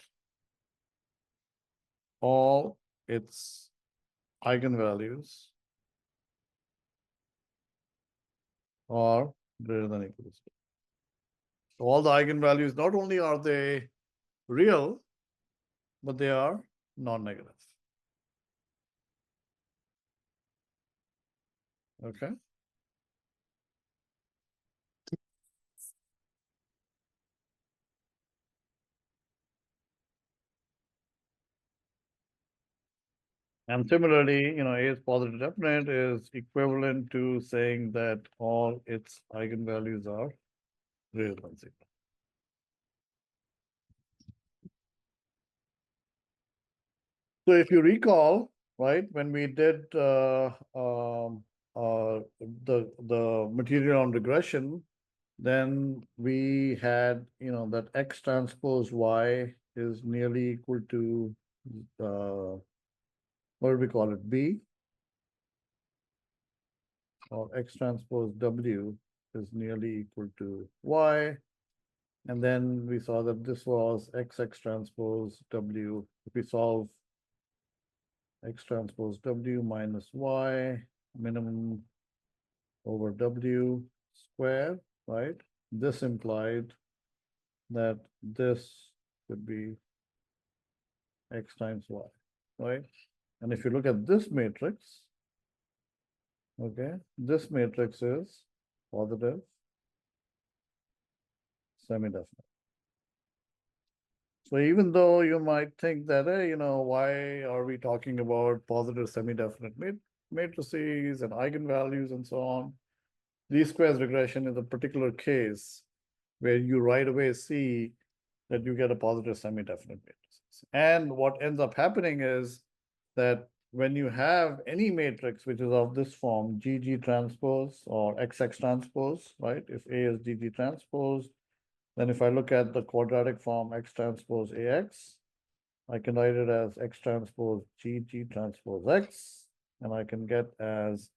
all its eigenvalues are greater than or equal to 0. So all the eigenvalues, not only are they real, but they are non-negative. Okay. And similarly, A is positive definite is equivalent to saying that all its eigenvalues are greater than 0. So if you recall, right, when we did the material on regression, then we had, that X transpose Y is nearly equal to what do we call it? B, or X transpose W is nearly equal to Y. And then we saw that this was X transpose W. If we solve X transpose W minus Y minimum over W square, right? This implied that this could be X times Y, right? And if you look at this matrix, okay, this matrix is positive semi-definite. So even though you might think that, hey, why are we talking about positive semi-definite matrices and eigenvalues and so on? Least squares regression is a particular case where you right away see that you get a positive semi-definite matrix. And what ends up happening is that when you have any matrix which is of this form, GG transpose or XX transpose, right? If A is GG transpose, then if I look at the quadratic form X transpose AX, I can write it as X transpose GG transpose X, and I can get as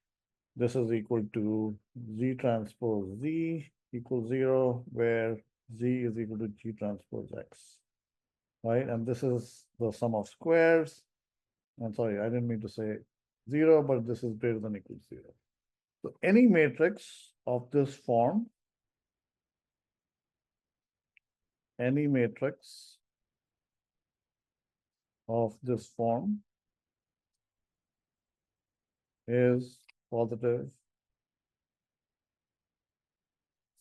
this is equal to Z transpose Z equals 0, where Z is equal to G transpose X, right? And this is the sum of squares. I'm sorry, I didn't mean to say 0, but this is greater than or equal to 0. So any matrix of this form, any matrix of this form is positive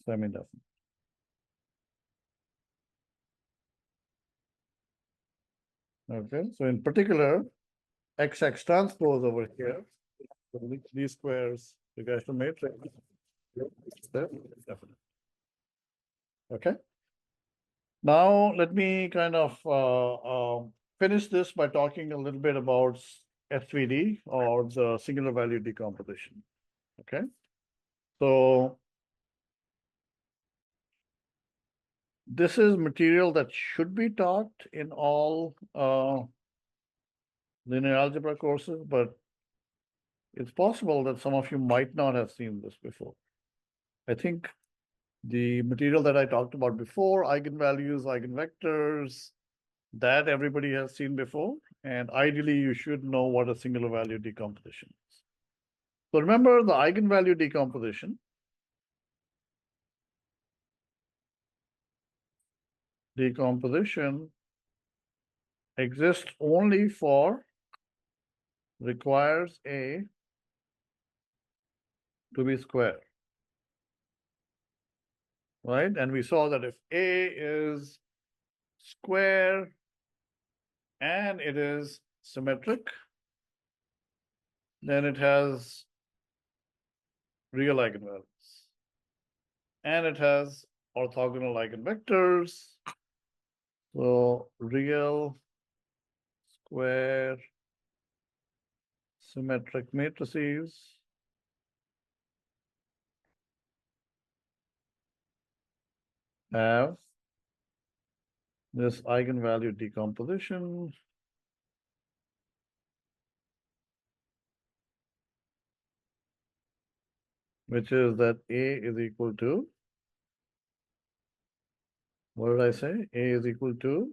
semi-definite. Okay, so in particular, XX transpose over here, the least squares regression matrix, definite. Okay. Now let me kind of finish this by talking a little bit about SVD, or the singular value decomposition. Okay, so this is material that should be taught in all linear algebra courses, but it's possible that some of you might not have seen this before. I think the material that I talked about before, eigenvalues, eigenvectors, that everybody has seen before, and ideally you should know what a singular value decomposition is. So remember the eigenvalue decomposition. Decomposition exists only for requires A to be square, right? And we saw that if A is square and it is symmetric, then it has real eigenvalues. And it has orthogonal eigenvectors. So real square symmetric matrices have this eigenvalue decomposition, which is that A is equal to, what did I say? A is equal to,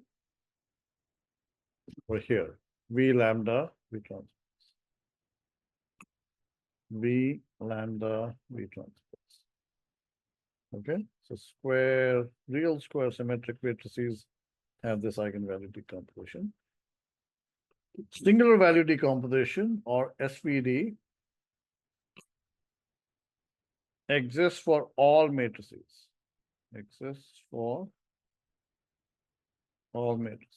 over here, V lambda V transpose. V lambda V transpose. Okay, so real square symmetric matrices have this eigenvalue decomposition. Singular value decomposition, or SVD, exists for all matrices. Exists for all matrices.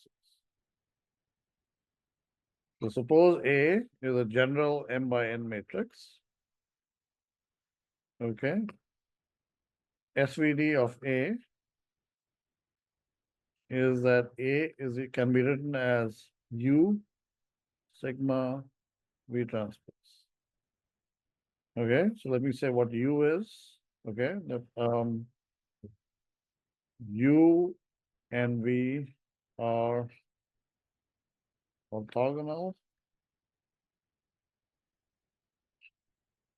So suppose A is a general m by n matrix. Okay. SVD of A is that A can be written as U sigma V transpose. Okay, so let me say what U is. Okay, that U and V are orthogonal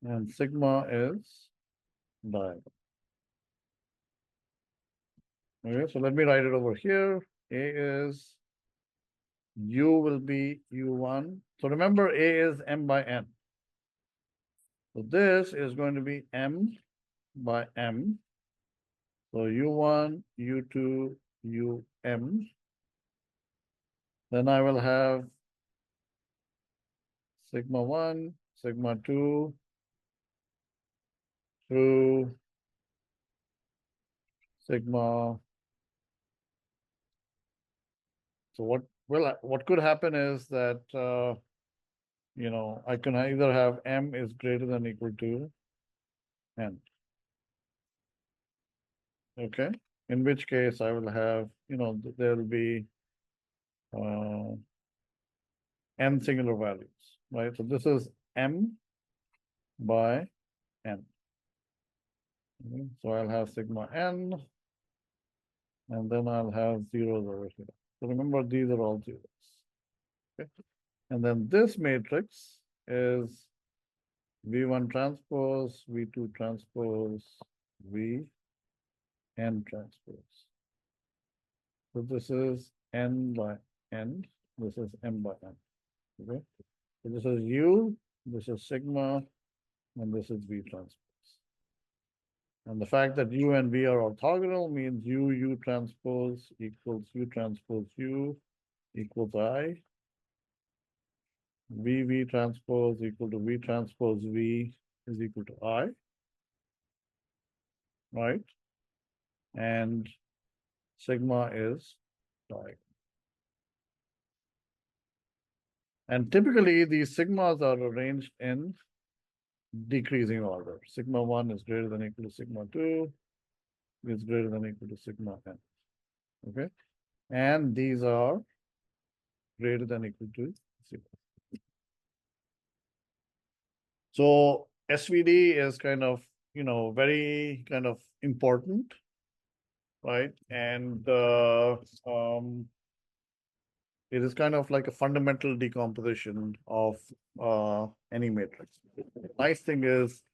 and sigma is diagonal. Okay, so let me write it over here. A is U will be U1. So remember, A is M by N. So this is going to be M by M. So U1, U2, UM. Then I will have sigma 1, sigma 2 through sigma. So what could happen is that I can either have M is greater than or equal to N. Okay, in which case I will have, there will be N singular values, right? So this is M by N. Okay, so I'll have sigma N, and then I'll have zeros over here. So remember, these are all zeros. Okay, and then this matrix is V1 transpose, V2 transpose, V N transpose. So this is N by N, this is M by N. Okay, so this is U, this is sigma, and this is V transpose. And the fact that U and V are orthogonal means U transpose equals U transpose U equals I. V transpose equal to V transpose V is equal to I. Right? And sigma is diagonal. And typically these sigmas are arranged in decreasing order. Sigma 1 is greater than or equal to sigma 2 is greater than or equal to sigma n. Okay? And these are greater than or equal to sigma. So SVD is kind of, very kind of important, right? And it is kind of like a fundamental decomposition of any matrix. The nice thing is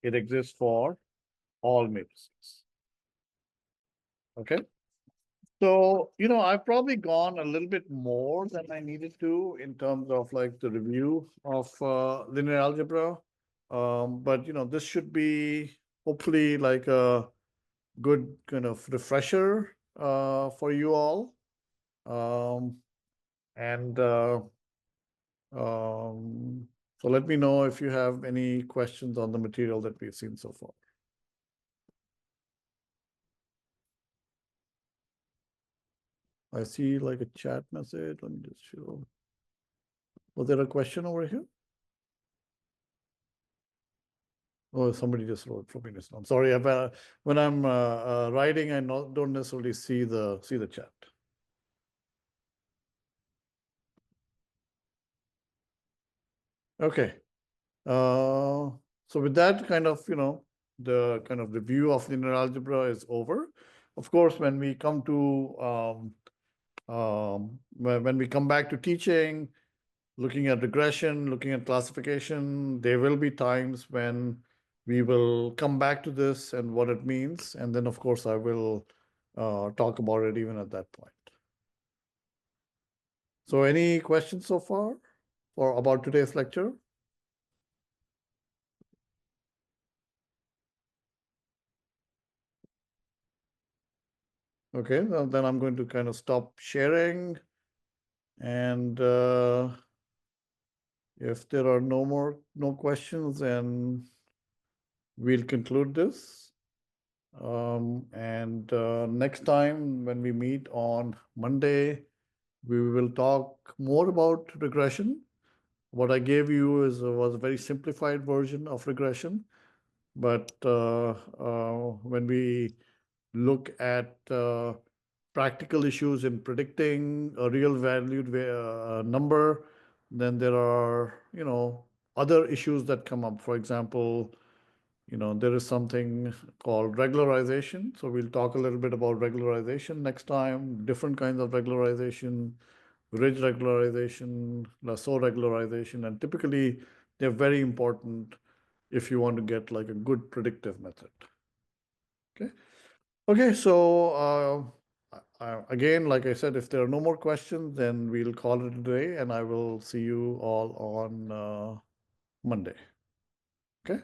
it exists for all matrices. Okay. So, I've probably gone a little bit more than I needed to in terms of like the review of linear algebra. But, this should be hopefully like a good kind of refresher for you all. So let me know if you have any questions on the material that we've seen so far. I see like a chat message. Let me just show. Was there a question over here? Oh, somebody just wrote from Minister. I'm sorry. When I'm writing, I don't necessarily see the chat. Okay. So with that kind of, the kind of review of linear algebra is over. Of course, when we come to when we come back to teaching, looking at regression, looking at classification, there will be times when we will come back to this and what it means. And then, of course, I will talk about it even at that point. So any questions so far or about today's lecture? Okay, well, then I'm going to kind of stop sharing. And if there are no questions, then we'll conclude this. And next time when we meet on Monday, we will talk more about regression. What I gave you was a very simplified version of regression. But when we look at practical issues in predicting a real valued number, then there are, other issues that come up. For example, there is something called regularization. So we'll talk a little bit about regularization next time, different kinds of regularization, ridge regularization, lasso regularization, and typically they're very important if you want to get like a good predictive method. Okay. Okay, so again, like I said, if there are no more questions, then we'll call it a day, and I will see you all on Monday. Okay.